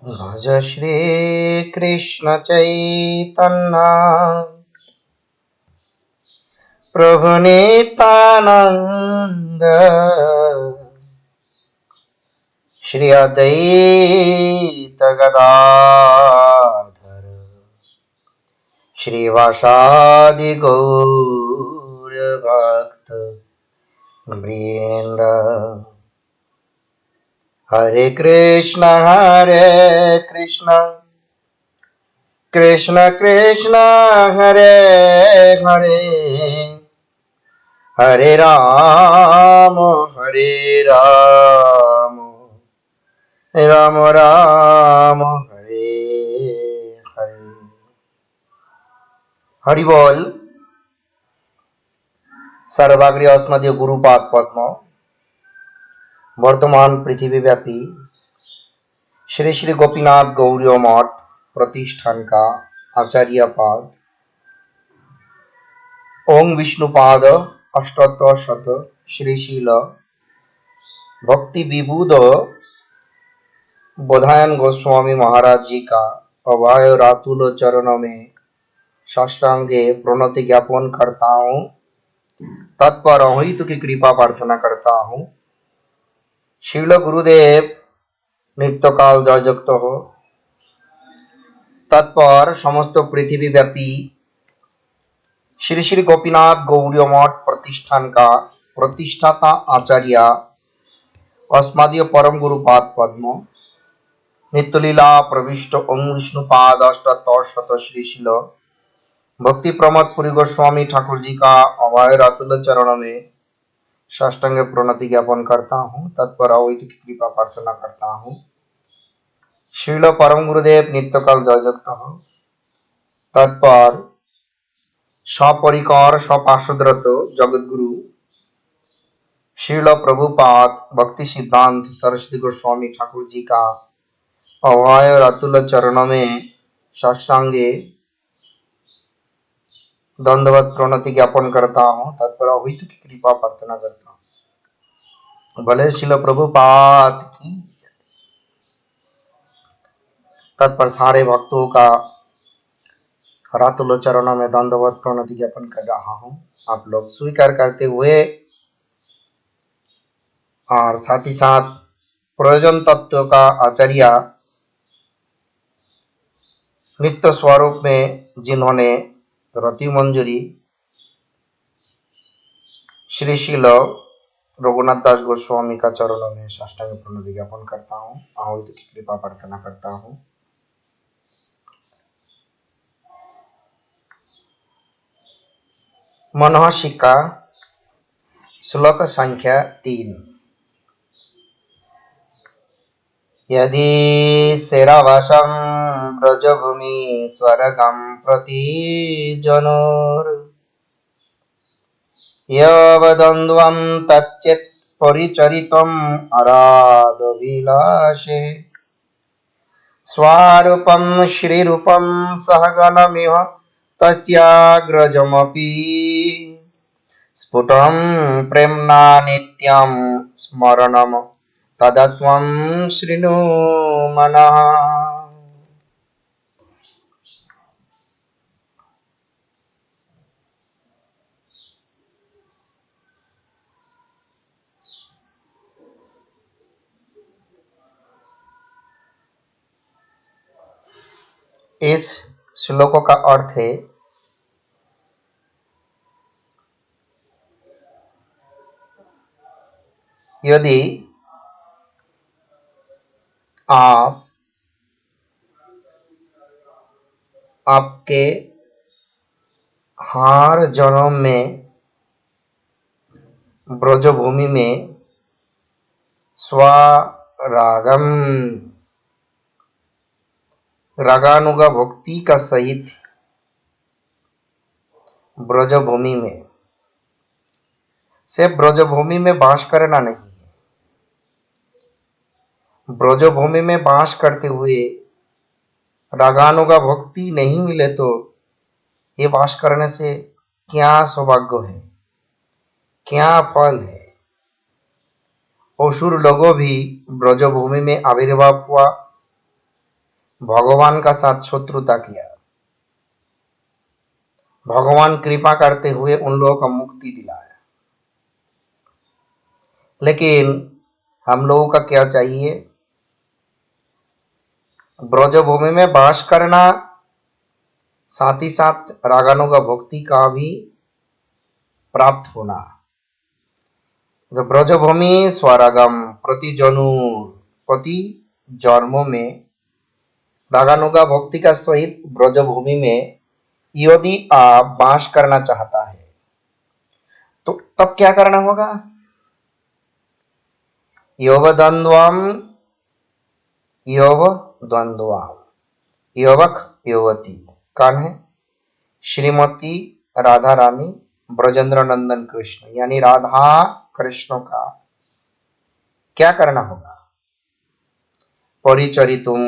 भज श्री कृष्ण चैतन्य प्रभु नित्यानंद श्री अद्वैत गदाधर श्रीवासादि गौर भक्त वृंद। हरे कृष्ण कृष्ण कृष्ण हरे हरे हरे राम राम राम हरे हरे। हरि बोल। सर्वाग्रे अस्मदीय गुरुपाद पद्म वर्तमान पृथ्वीव्यापी श्री श्री गोपीनाथ गौड़ीय मठ प्रतिष्ठान का आचार्य पाद ओम विष्णुपाद अष्टोत्तर शत श्री शील भक्ति विभूद बोधायन गोस्वामी महाराज जी का अभय रातुल चरणों में साष्टांगे प्रणति ज्ञापन करता हूँ। तत्पर हित की कृपा प्रार्थना करता हूँ। शील गुरुदेव नित्य काल जय जगत हो। तत्पर समस्त पृथ्वी व्यापी श्री श्री गोपीनाथ गौड़ीय मठ प्रतिष्ठान का प्रतिष्ठाता आचार्य अस्मदीय परम गुरुपाद पद्म नित्यलीला प्रविष्ट ओम विष्णुपाद अष्टोत्तर शत श्री शील भक्ति प्रमोद पुरी गोस्वामी ठाकुर जी का अभय रातुल चरण में साष्टांग प्रणति ज्ञापन करता हूँ। तत्पर अवैध की कृपा प्रार्थना करता हूँ। शील परम गुरुदेव नित्य काल जय जगत हो। तत्पर सपरिकर सपार्षदरत जगत गुरु शील प्रभुपाद भक्ति सिद्धांत सरस्वती गोस्वामी ठाकुर जी का अभय रातुल चरण में साष्टांगे दंडवत प्रणति ज्ञापन करता हूँ। तत्पर अवैध की कृपा प्रार्थना करता हूँ। भले शील प्रभुपाद की। तत्पर सारे भक्तों का रातुल चरणों में दंडवत प्रणति ज्ञापन कर रहा हूँ। आप लोग स्वीकार करते हुए और साथ ही साथ प्रयोजन तत्व का आचार्य नित्य स्वरूप में जिन्होंने रति मंजूरी श्री शील रघुनाथ दास गोस्वामी का चरणों में साष्टांग प्रणति ज्ञापन करता हूँ। आहुति की कृपा प्रार्थना करता हूँ। मनोहशिका श्लोक संख्या 3। यदि शेरावासं ब्रजभूमि स्वर्गं प्रति जनोर यवद्वन्द्वं तच्चेत् परिचरितम् अराधविलासे स्वारूपं श्रीरूपं सहगणमिव तस्याग्रजमपि स्फुटं प्रेम्णा नित्यं स्मरणं तदत्वं शृणु मनः। इस श्लोक का अर्थ है यदि आप आपके हर जन्म में ब्रजभूमि में स्वरागम रागानुगा भक्ति का सहित ब्रजभूमि में सिर्फ ब्रजभूमि में वास करना नहीं है। ब्रजभूमि में वास करते हुए रागानुगा भक्ति नहीं मिले तो ये वास करने से क्या सौभाग्य है, क्या फल है। असुर लोगों भी ब्रजभूमि में आविर्भाव हुआ भगवान का साथ शत्रुता किया, भगवान कृपा करते हुए उन लोगों को मुक्ति दिलाया। लेकिन हम लोगों का क्या चाहिए? ब्रजभूमि में वास करना, साथ ही साथ रागानुगा भक्ति का भी प्राप्त होना। जो ब्रजभूमि स्वरागम प्रति जनुर, प्रति जन्मों में रागानुगा भक्ति का सहित ब्रजभूमि में यदि आप वास करना चाहता है तो तब क्या करना होगा? योवद्वंद्वम योवद्वंद्वम युवक युवती। कौन है? श्रीमती राधा रानी ब्रजेंद्र नंदन कृष्ण, यानी राधा कृष्ण का क्या करना होगा? परिचरितुम,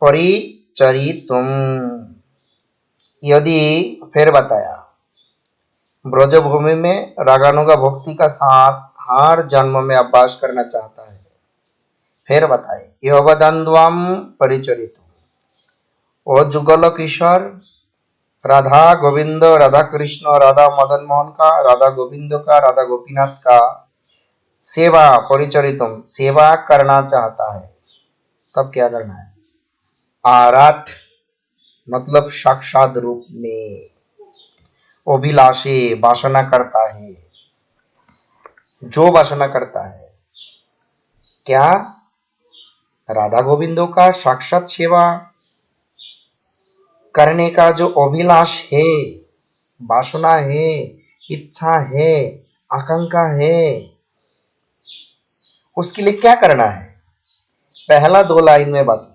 परिचरितुम। यदि फिर बताया ब्रजभूमि में रागानुगा भक्ति का साथ हर जन्म में अभ्यास करना चाहता है, फिर बताए योवद्वंद्वम परिचरितुम। ओ जुगल किशोर राधा गोविंद, राधा कृष्ण, राधा मदन मोहन का, राधा गोविंद का, राधा गोपीनाथ का सेवा, परिचरितुम सेवा करना चाहता है, तब क्या करना है? आराध मतलब साक्षात रूप में। अभिलाषे वासना करता है, जो वासना करता है क्या? राधा गोविंदों का साक्षात सेवा करने का जो अभिलाष है, वासना है, इच्छा है, आकांक्षा है, उसके लिए क्या करना है? पहला 2 लाइन में बात।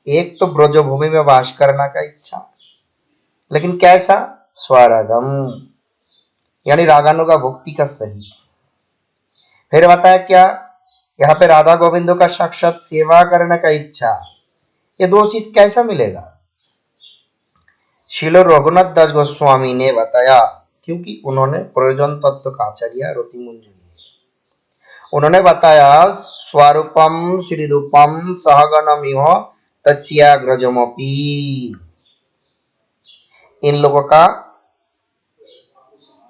एक तो ब्रजभूमि में वास करना का इच्छा, लेकिन कैसा? स्वरागम, यानी रागानुगा भक्ति का सही। फिर बताया क्या? यहाँ पे राधा गोविंदों का साक्षात सेवा करने का इच्छा। ये 2 चीज कैसा मिलेगा? श्रील रघुनाथ दास गोस्वामी ने बताया, क्योंकि उन्होंने प्रयोजन तत्व का आचार्य रतिमुंजरी, उन्होंने बताया स्वरूपम श्री रूपम सहगणमिह तस्याग्रजमपि। इन लोगों का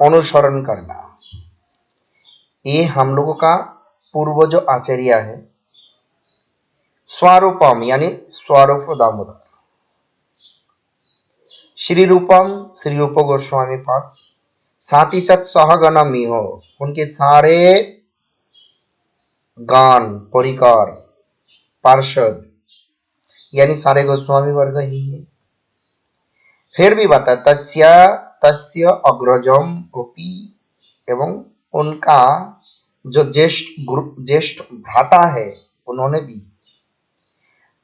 अनुसरण करना, ये हम लोगों का पूर्व जो आचार्य है। स्वरूपम यानी स्वरूप दामोदर, श्री रूपम श्री रूप गोस्वामी पाद, साथ ही साथ सहगणमी हो, उनके सारे गान परिकार पार्षद, यानी सारे गोस्वामी वर्ग ही है। फिर भी बता तस्य अग्रजम गोपी, एवं उनका जो ज्येष्ठ भ्राता है उन्होंने भी।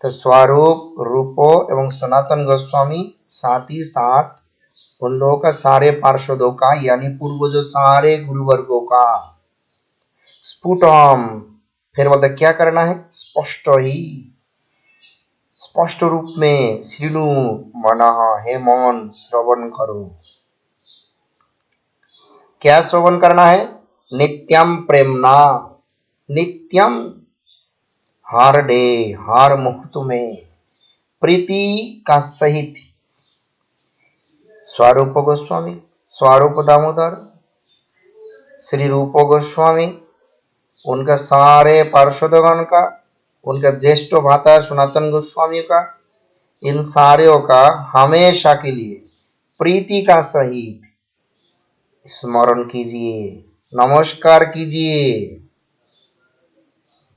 तो स्वरूप रूपो एवं सनातन गोस्वामी, साथ ही साथ उन लोगों का सारे पार्षदों का, यानी पूर्व जो सारे गुरुवर्गों का स्फुटम। फिर बोलते क्या करना है? स्पष्ट ही, स्पष्ट रूप में श्रीनु मनः, हे मन श्रवण करो। क्या श्रवण करना है? नित्यम प्रेमना, नित्यम हर डे हर मुहूर्त में प्रीति का सहित स्वरूप गोस्वामी, स्वरूप दामोदर, श्री रूप गोस्वामी, उनका सारे पार्षदगण का, उनका ज्येष्ठ भ्राता सनातन गोस्वामी का, इन सारों का हमेशा के लिए प्रीति का सहित स्मरण कीजिए, नमस्कार कीजिए।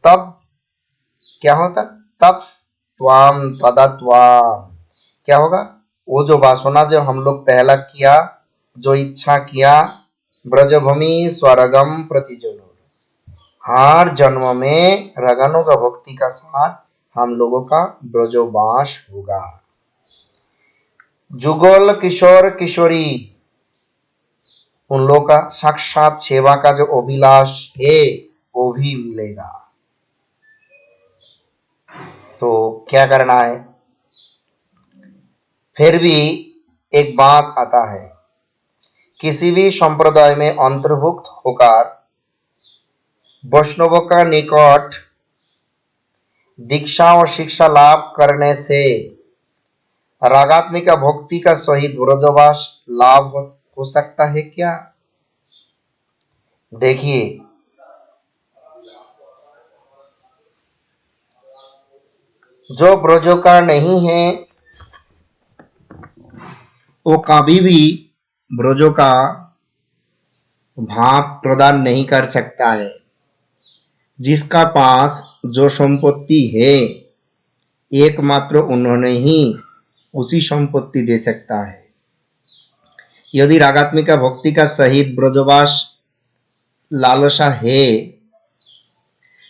तब क्या होता? तब त्वाम तदा त्वाम क्या होगा? वो जो वासना जो हम लोग पहला किया, जो इच्छा किया, ब्रजभूमि स्वरगम प्रतिजोर, हर जन्म में रगनों का भक्ति का साथ हम लोगों का ब्रजोवास होगा। जुगल किशोर किशोरी, उन लोगों का साक्षात सेवा का जो अभिलाष है वो भी मिलेगा। तो क्या करना है? फिर भी एक बात आता है, किसी भी संप्रदाय में अंतर्भुक्त होकर वैष्णव का निकट दीक्षा और शिक्षा लाभ करने से रागात्मिका भक्ति का सहित ब्रजवास लाभ हो सकता है क्या? देखिए, जो ब्रजों का नहीं है वो कभी भी ब्रजों का भाग प्रदान नहीं कर सकता है। जिसका पास जो संपत्ति है एकमात्र उन्होंने ही उसी संपत्ति दे सकता है। यदि रागात्मिका भक्ति का सहित ब्रजवास लालसा है,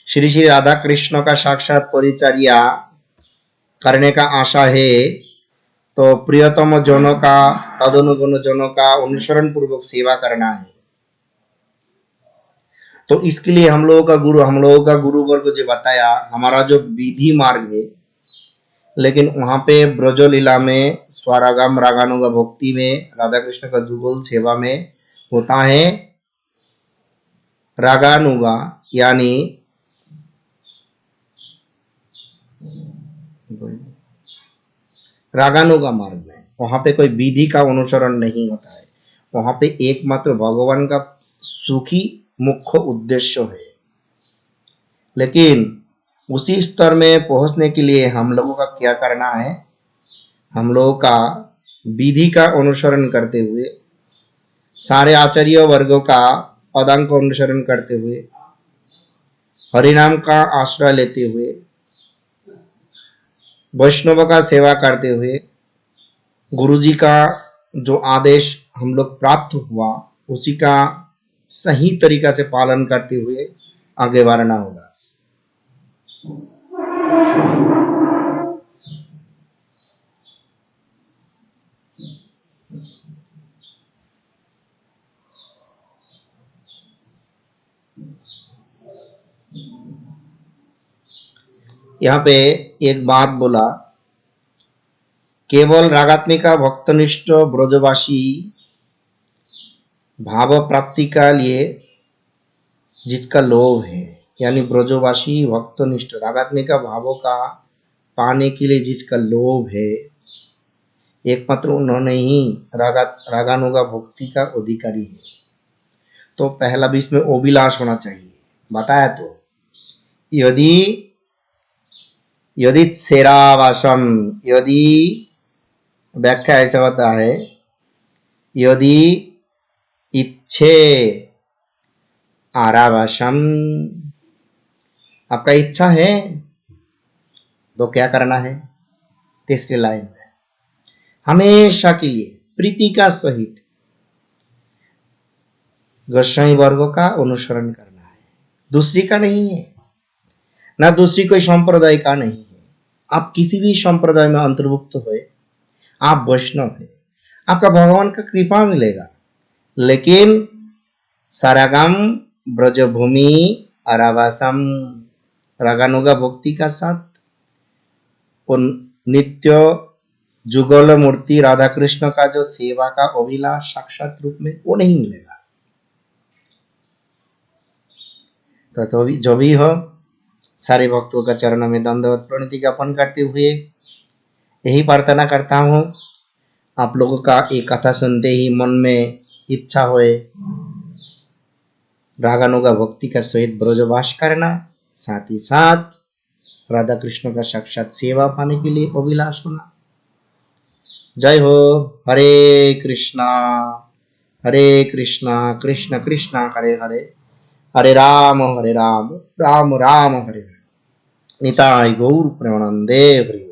श्री श्री राधा कृष्ण का साक्षात परिचर्या करने का आशा है, तो प्रियतम जनों का तदनुगुण जनों का अनुसरण पूर्वक सेवा करना है। तो इसके लिए हम लोगों का गुरु वर्ग जो बताया, हमारा जो विधि मार्ग है, लेकिन वहां पे ब्रज लीला में स्वरागम रागानुगा भक्ति में राधा कृष्ण का जुगल सेवा में होता है रागानुगा, यानी रागानुगा मार्ग में वहां पे कोई विधि का अनुसरण नहीं होता है। वहां पे एकमात्र भगवान का सुखी मुख्य उद्देश्य है। लेकिन उसी स्तर में पहुंचने के लिए हम लोगों का क्या करना है? हम लोगों का विधि का अनुसरण करते हुए, सारे आचार्य वर्गों का पदांक का अनुसरण करते हुए, हरिनाम का आश्रय लेते हुए, वैष्णव का सेवा करते हुए, गुरुजी का जो आदेश हम लोग प्राप्त हुआ उसी का सही तरीका से पालन करते हुए आगे बढ़ना होगा। यहाँ पे एक बात बोला, केवल रागात्मिका भक्तनिष्ठ ब्रजवासी भाव प्राप्ति का लिए जिसका लोभ है, यानी ब्रजवासी भक्तनिष्ठ रागात्मिका भावों का पाने के लिए जिसका लोभ है, एकमात्र उन्होंने ही रागानुगा भक्ति का अधिकारी है। तो पहला भी इसमें अभिलाष होना चाहिए। बताया तो यदि सेरावासम, यदि व्याख्या ऐसा होता है, यदि इच्छे आरावासम, आपका इच्छा है तो क्या करना है? तीसरी लाइन में हमेशा के लिए प्रीति का सहित गोसाई वर्गों का अनुसरण करना है, दूसरी का नहीं है, ना दूसरी कोई संप्रदाय का नहीं है। आप किसी भी संप्रदाय में अंतर्भुक्त हुए, आप वैष्णव है, आपका भगवान का कृपा मिलेगा। लेकिन सारागम ब्रजभूमि अरावासम, रागानुगा भक्ति का साथ उन नित्य जुगल मूर्ति राधा कृष्ण का जो सेवा का अभिलाष साक्षात रूप में वो नहीं मिलेगा। तो जो भी हो, सारे भक्तों का चरणों में दंडवत प्रणति ज्ञापन करते हुए यही प्रार्थना करता हूँ, आप लोगों का एक कथा सुनते ही मन में इच्छा होए रागानुगा भक्ति का सहित ब्रजवास करना, साथ ही साथ राधा कृष्ण का साक्षात सेवा पाने के लिए अभिलाष होना। जय हो। हरे कृष्णा कृष्ण कृष्ण हरे हरे, हरे राम राम राम हरे हरे। निताय गौर प्रेमानंदे हरि।